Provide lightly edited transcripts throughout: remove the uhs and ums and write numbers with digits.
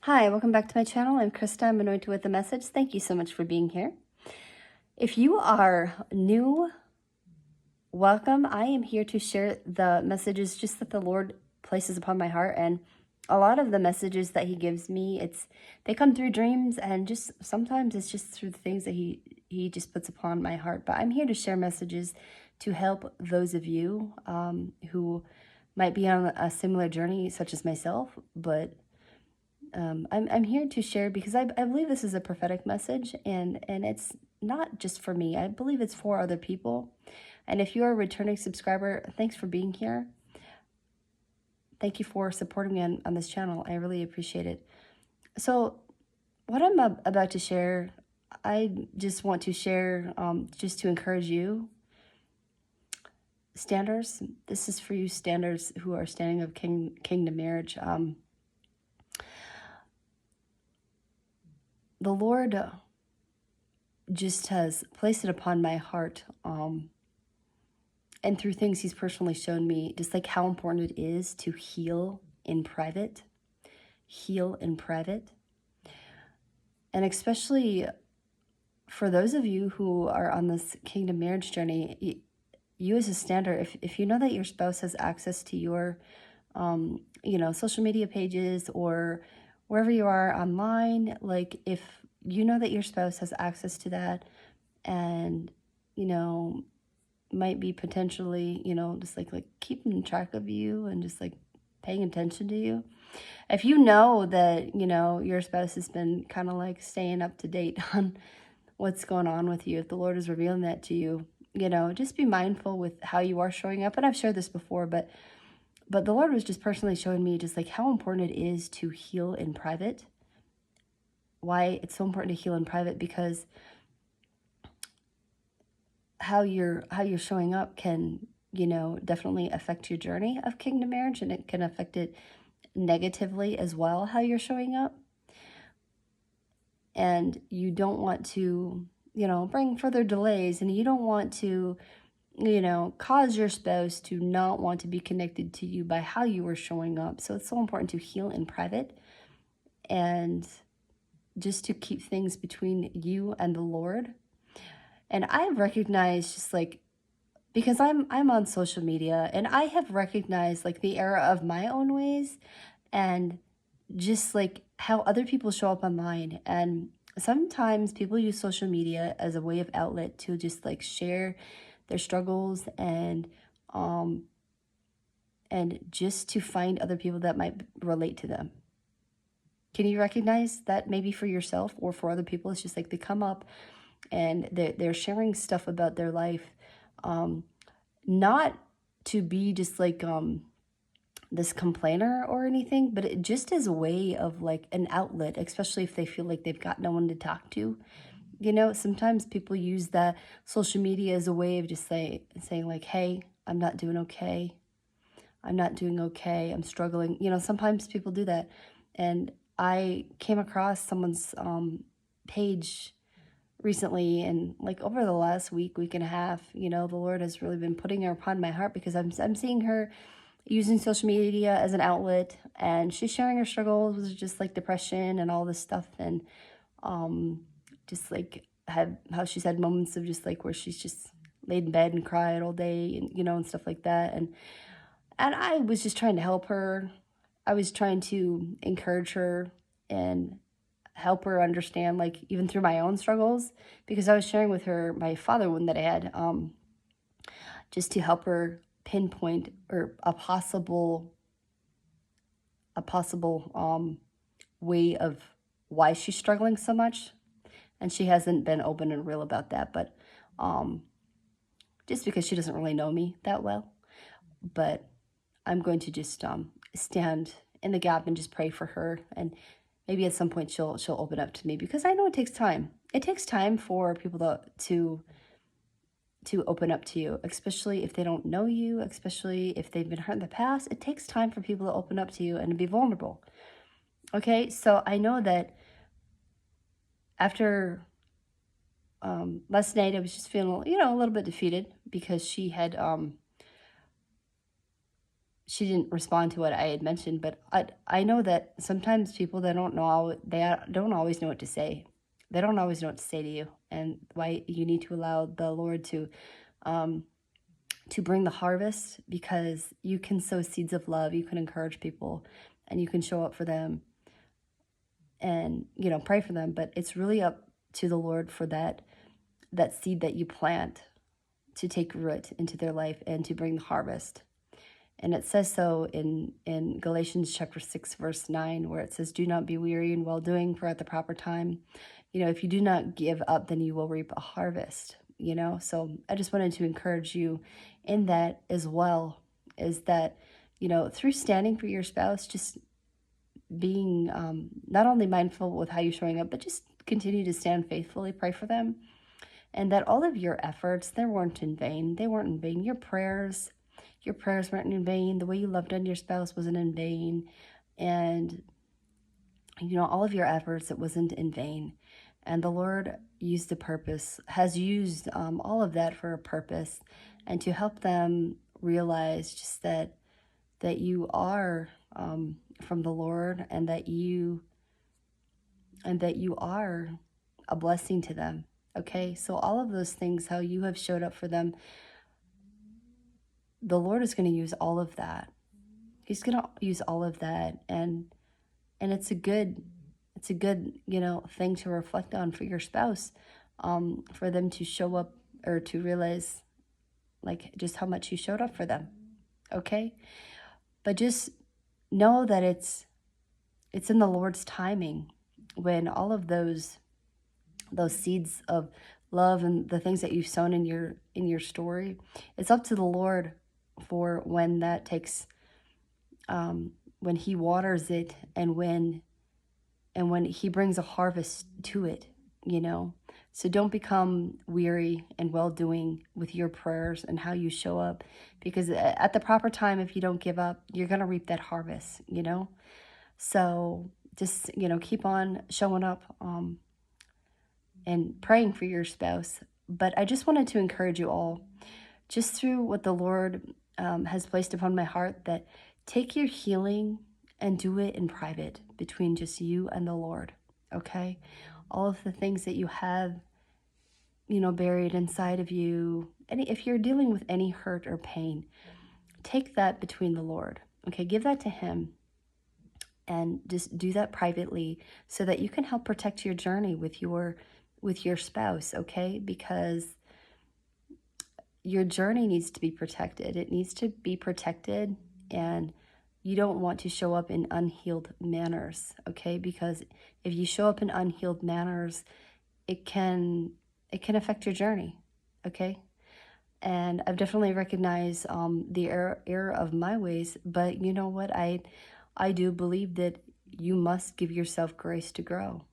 Hi, welcome back to my channel. I'm Krista. I'm anointed with the message. Thank you so much for being here. If you are new, welcome. I am here to share the messages just that the Lord places upon my heart, and a lot of the messages that He gives me, they come through dreams, and just sometimes it's just through the things that He just puts upon my heart. But I'm here to share messages to help those of you who might be on a similar journey, such as myself, but I'm here to share because I believe this is a prophetic message, and it's not just for me. I believe it's for other people. And if you're a returning subscriber, thanks for being here. Thank you for supporting me on this channel. I really appreciate it. So what I'm about to share, I just want to share just to encourage you. Standers, this is for you standers who are standing of kingdom marriage. The Lord just has placed it upon my heart, and through things He's personally shown me, just like how important it is to heal in private, and especially for those of you who are on this kingdom marriage journey. You as a stander, if you know that your spouse has access to your social media pages or wherever you are online, like if you know that your spouse has access to that and might be potentially just like keeping track of you and just like paying attention to you, if you know that your spouse has been kind of like staying up to date on what's going on with you, if the Lord is revealing that to you, just be mindful with how you are showing up. And I've shared this before, but the Lord was just personally showing me just like how important it is to heal in private. Why it's so important to heal in private, because how you're showing up can, definitely affect your journey of kingdom marriage, and it can affect it negatively as well, how you're showing up. And you don't want to, bring further delays, and you don't want to, cause your spouse to not want to be connected to you by how you are showing up. So it's so important to heal in private and just to keep things between you and the Lord. And I've recognized, just like, because I'm on social media, and I have recognized like the error of my own ways and just like how other people show up online. And sometimes people use social media as a way of outlet to just like share their struggles and just to find other people that might relate to them. Can you recognize that maybe for yourself or for other people? It's just like they come up and they're sharing stuff about their life, not to be just like this complainer or anything, but it just as a way of like an outlet, especially if they feel like they've got no one to talk to. Sometimes people use that social media as a way of just saying like, hey, I'm not doing okay. I'm struggling. Sometimes people do that. And I came across someone's page recently, and like over the last week and a half, the Lord has really been putting her upon my heart, because I'm seeing her using social media as an outlet, and she's sharing her struggles with just like depression and all this stuff, and just like how she's had moments of just like where she's just laid in bed and cried all day, and and stuff like that, and I was just trying to help her. I was trying to encourage her and help her understand, like, even through my own struggles, because I was sharing with her my father one that I had, just to help her pinpoint or a possible way of why she's struggling so much. And she hasn't been open and real about that, but just because she doesn't really know me that well. But I'm going to just stand in the gap and just pray for her, and maybe at some point she'll open up to me, because I know it takes time. It takes time for people to open up to you, especially if they don't know you, especially if they've been hurt in the past. It takes time for people to open up to you and to be vulnerable. Okay, so I know that after last night, I was just feeling, a little bit defeated, because she had she didn't respond to what I had mentioned, but I know that sometimes people, they don't don't always know what to say. They don't always know what to say to you, and why you need to allow the Lord to bring the harvest, because you can sow seeds of love, you can encourage people, and you can show up for them, and pray for them. But it's really up to the Lord for that seed that you plant to take root into their life and to bring the harvest. And it says so in Galatians chapter 6, verse 9, where it says, "Do not be weary in well doing, for at the proper time, if you do not give up, then you will reap a harvest." So I just wanted to encourage you in that as well, is that, through standing for your spouse, just being not only mindful with how you're showing up, but just continue to stand faithfully, pray for them, and that all of your efforts, they weren't in vain. They weren't in vain. Your prayers weren't in vain. The way you loved on your spouse wasn't in vain. And, all of your efforts, it wasn't in vain. And the Lord has used all of that for a purpose, and to help them realize just that you are from the Lord, and that you are a blessing to them. Okay, so all of those things, how you have showed up for them, the Lord is going to use all of that. He's going to use all of that, and it's a good thing to reflect on for your spouse, for them to show up, or to realize like just how much you showed up for them. Okay, but just know that it's in the Lord's timing, when all of those seeds of love and the things that you've sown in your story, it's up to the Lord for when that takes, when he waters it, and when he brings a harvest to it, So don't become weary and well-doing with your prayers and how you show up, because at the proper time, if you don't give up, you're going to reap that harvest, So just, keep on showing up and praying for your spouse. But I just wanted to encourage you all, just through what the Lord has placed upon my heart, that take your healing and do it in private, between just you and the Lord, okay? All of the things that you have, buried inside of you, if you're dealing with any hurt or pain, take that between the Lord, okay? Give that to him, and just do that privately, so that you can help protect your journey with your spouse, okay? Because your journey needs to be protected. It needs to be protected, and you don't want to show up in unhealed manners, okay? Because if you show up in unhealed manners, it can affect your journey, okay? And I've definitely recognized the error of my ways, but you know what? I do believe that you must give yourself grace to grow.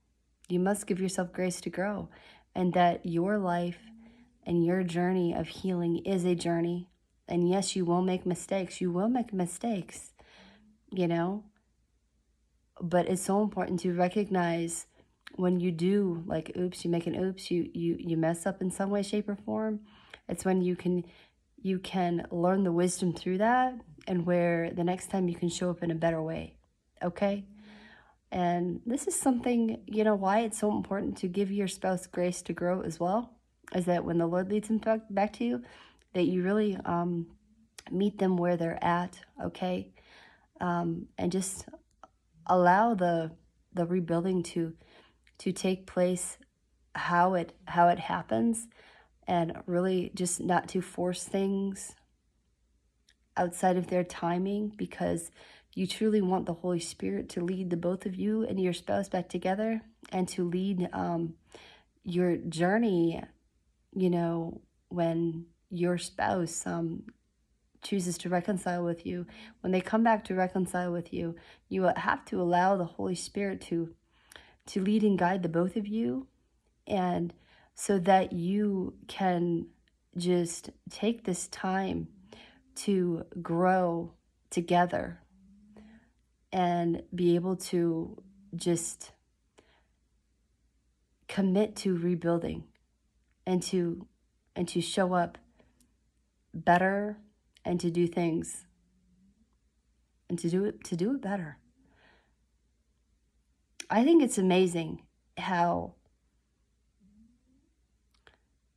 You must give yourself grace to grow, and that your life and your journey of healing is a journey. And yes, you will make mistakes. You will make mistakes, but it's so important to recognize when you do, like, oops, you make an oops, you mess up in some way, shape, or form. It's when you can learn the wisdom through that, and where the next time you can show up in a better way, okay? And this is something, why it's so important to give your spouse grace to grow as well, is that when the Lord leads them back to you, that you really meet them where they're at, okay? And just allow the rebuilding to take place how it happens, and really just not to force things outside of their timing, because you truly want the Holy Spirit to lead the both of you and your spouse back together, and to lead your journey, when your spouse chooses to reconcile with you. When they come back to reconcile with you, you have to allow the Holy Spirit to lead and guide the both of you, and so that you can just take this time to grow together, and be able to just commit to rebuilding, and to show up better, and to do things and to do it better. I think it's amazing how,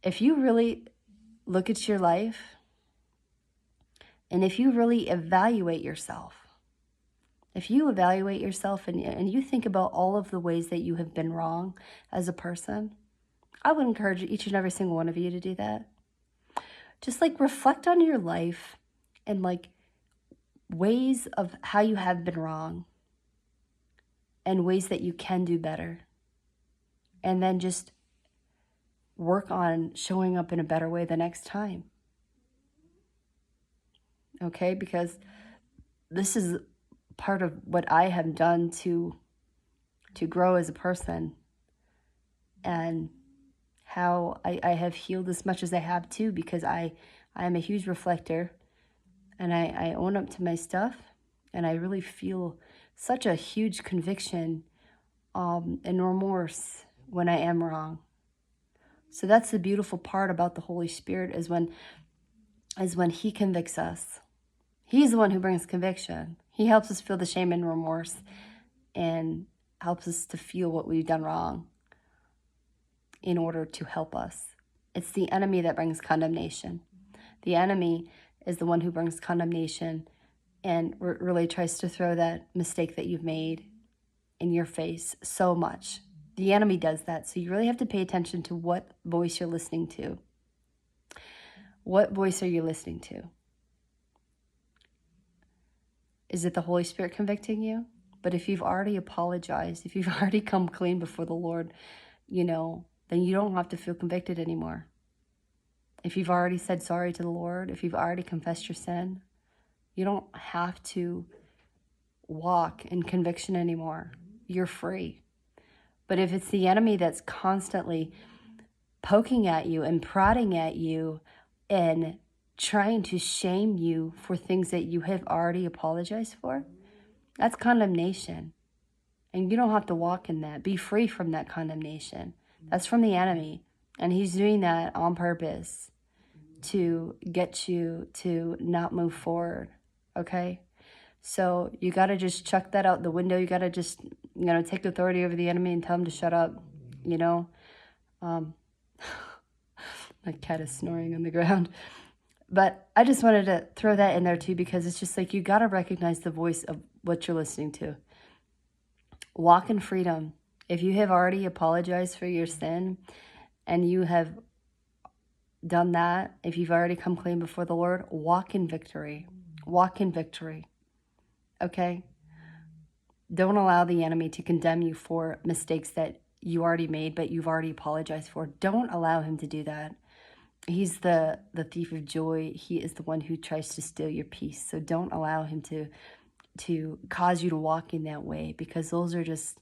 if you really look at your life and if you really evaluate yourself, if you evaluate yourself and you think about all of the ways that you have been wrong as a person, I would encourage each and every single one of you to do that. Just like reflect on your life and like ways of how you have been wrong and ways that you can do better. And then just work on showing up in a better way the next time. Okay? Because this is part of what I have done to grow as a person, and how I have healed as much as I have too, because I am a huge reflector, and I own up to my stuff, and I really feel such a huge conviction and remorse when I am wrong. So that's the beautiful part about the Holy Spirit, is when he convicts us. He's the one who brings conviction. He helps us feel the shame and remorse and helps us to feel what we've done wrong in order to help us. It's the enemy that brings condemnation. The enemy is the one who brings condemnation and really tries to throw that mistake that you've made in your face so much. The enemy does that. So you really have to pay attention to what voice you're listening to. What voice are you listening to? Is it the Holy Spirit convicting you? But if you've already apologized, if you've already come clean before the Lord, then you don't have to feel convicted anymore. If you've already said sorry to the Lord, if you've already confessed your sin, you don't have to walk in conviction anymore. You're free. But if it's the enemy that's constantly poking at you and prodding at you and trying to shame you for things that you have already apologized for, that's condemnation. And you don't have to walk in that. Be free from that condemnation. That's from the enemy. And he's doing that on purpose to get you to not move forward. Okay? So you got to just chuck that out the window. You got to just, take authority over the enemy and tell him to shut up. My cat is snoring on the ground. But I just wanted to throw that in there too, because it's just like, you got to recognize the voice of what you're listening to. Walk in freedom. If you have already apologized for your sin and you have done that, if you've already come clean before the Lord, walk in victory. Walk in victory. Okay? Don't allow the enemy to condemn you for mistakes that you already made, but you've already apologized for. Don't allow him to do that. He's the thief of joy. He is the one who tries to steal your peace. So don't allow him to cause you to walk in that way, because those are just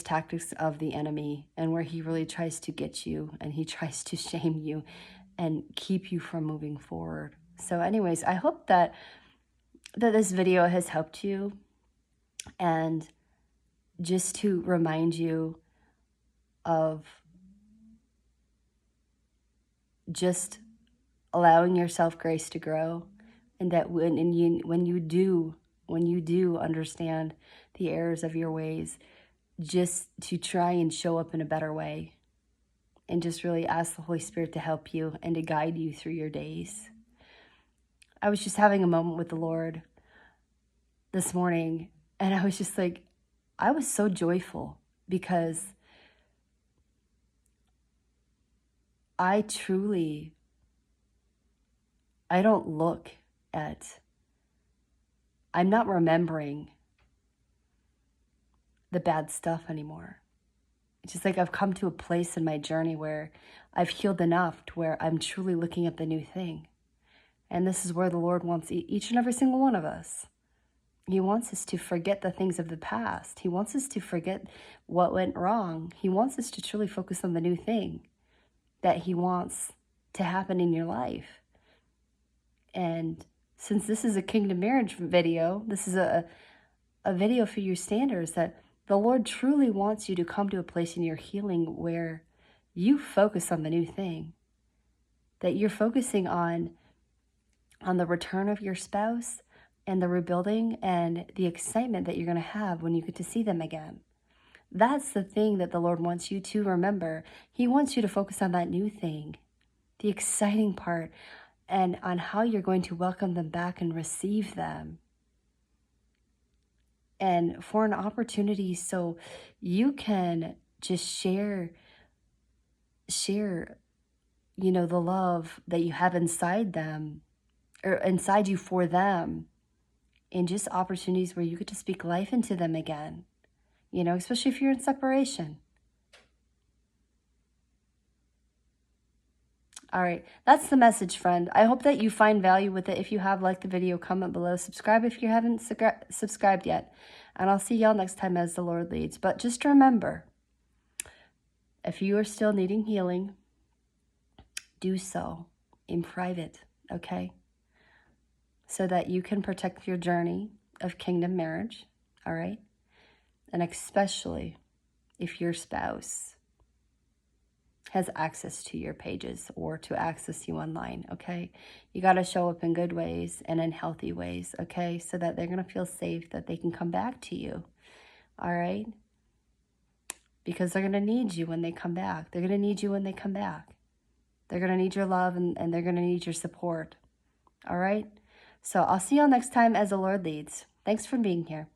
tactics of the enemy, and where he really tries to get you and he tries to shame you and keep you from moving forward. So anyways, I hope that this video has helped you, and just to remind you of just allowing yourself grace to grow, and that when you do understand the errors of your ways, just to try and show up in a better way, and just really ask the Holy Spirit to help you and to guide you through your days. I was just having a moment with the Lord this morning, and I was just like, I was so joyful, because I don't look at, I'm not remembering the bad stuff anymore. It's just like I've come to a place in my journey where I've healed enough to where I'm truly looking at the new thing. And this is where the Lord wants each and every single one of us. He wants us to forget the things of the past. He wants us to forget what went wrong. He wants us to truly focus on the new thing that he wants to happen in your life. And since this is a kingdom marriage video, this is a video for your standards, that the Lord truly wants you to come to a place in your healing where you focus on the new thing, that you're focusing on the return of your spouse, and the rebuilding and the excitement that you're going to have when you get to see them again. That's the thing that the Lord wants you to remember. He wants you to focus on that new thing, the exciting part, and on how you're going to welcome them back and receive them. And for an opportunity so you can just share, you know, the love that you have inside them, or inside you for them, and just opportunities where you get to speak life into them again, you know, especially if you're in separation. All right, that's the message, friend. I hope that you find value with it. If you have, like the video, comment below, subscribe if you haven't subscribed yet, and I'll see y'all next time as the Lord leads. But just remember, if you are still needing healing, do so in private, okay? So that you can protect your journey of kingdom marriage, all right? And especially if your spouse has access to your pages or to access you online, okay? You got to show up in good ways and in healthy ways, okay? So that they're going to feel safe, that they can come back to you, all right? Because they're going to need you when they come back. They're going to need you when they come back. They're going to need your love, and they're going to need your support, all right? So I'll see y'all next time as the Lord leads. Thanks for being here.